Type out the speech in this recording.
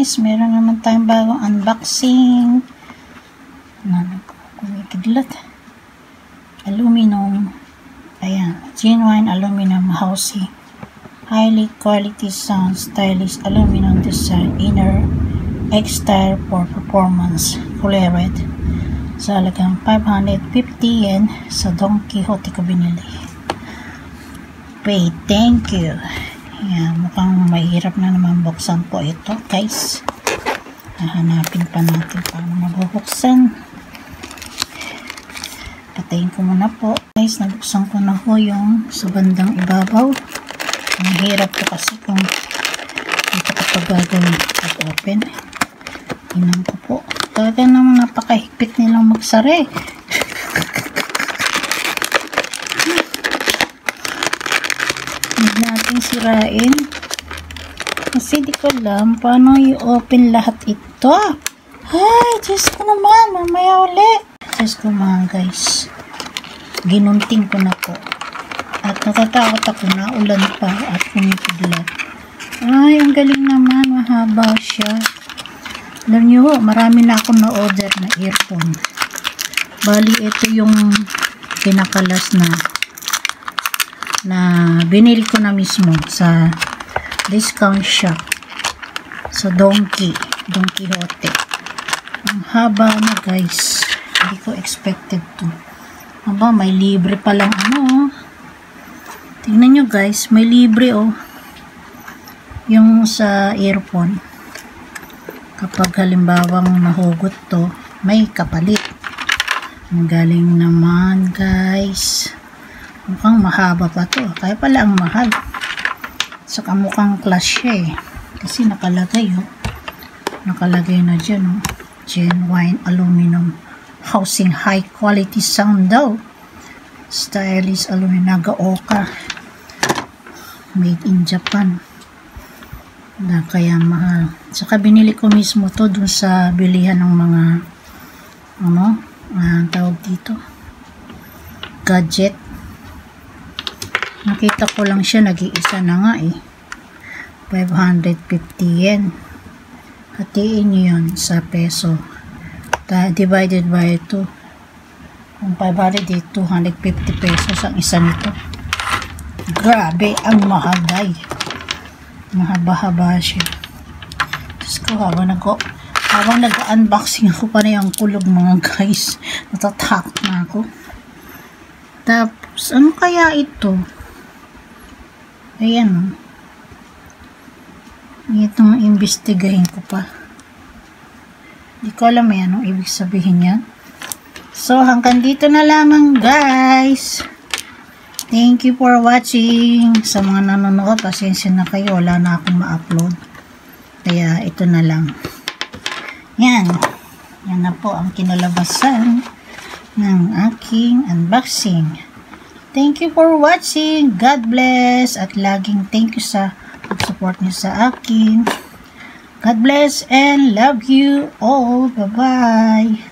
guys, meron naman tayong bagong unboxing. Kumikidlat. Aluminum. Ayan, genuine aluminum housing. Highly quality sound, stylish aluminum design, inner X-style for performance. Fully red. Sa halagang 550 yen sa Don Quijote ko binili. Wait, thank you. Ayan, mukhang mahirap na naman buksan po ito, guys. Hahanapin pa natin paano mabubuksan. Patayin ko muna po. Guys, nabuksan ko na po yung sa bandang ibabaw. Ang hirap po kasi kung dito kapag gagawin pag-open. Tingnan ko po. Talaga naman napakahigpit nilang magsara. Huwag natin sirain. Kasi di ko alam paano i-open lahat ito. Ay, Diyos ko naman. Mamaya ulit. Diyos ko mga guys. Ginunting ko na po. At natatakot ako na ulan pa at kumikidlat. Ay, ang galing naman. Mahaba siya. Alam nyo, marami na akong na-order na earphone. Bali, ito yung pinakalas na binili ko na mismo sa discount shop sa Don Quijote. Ang haba na guys. Hindi ko expected to. Aba, may libre palang ano. Tingnan nyo guys, may libre oh. Yung sa earphone. Kapag halimbawang mahugot to, may kapalit. Ang galing naman guys. Mukhang mahaba pa to. Kaya pala ang mahal. Saka mukhang class siya eh. Kasi nakalagay oh. Nakalagay na dyan oh. Genuine aluminum housing, high quality sound daw. Stylish aluminum, Nagaoka. Made in Japan. Na kaya mahal. Saka binili ko mismo to dun sa bilihan ng mga tawag dito, gadget. Nakita ko lang siya, nag-iisa na nga eh. 550 yen. Hatiin nyo yun sa peso. Divided by 2. Kung 500 eh, 250 pesos ang isa nito. Grabe, ang mahal guys. Mahaba-haba siya. Diyos ko, habang nag-unboxing ako pa na yung kulog mga guys. Natatakot na ako. Tapos, ano kaya ito? Ayan. Itong imbestigahin ko pa. Hindi ko alam yan. Anong ibig sabihin yan? So, hanggang dito na lamang guys. Thank you for watching. Sa mga nanonood, pasensya na kayo. Wala na akong ma-upload. Kaya, ito na lang. Yan. Yan na po ang kinalabasan ng aking unboxing. Thank you for watching. God bless. At laging thank you sa pag-support niyo sa akin. God bless and love you all. Bye-bye.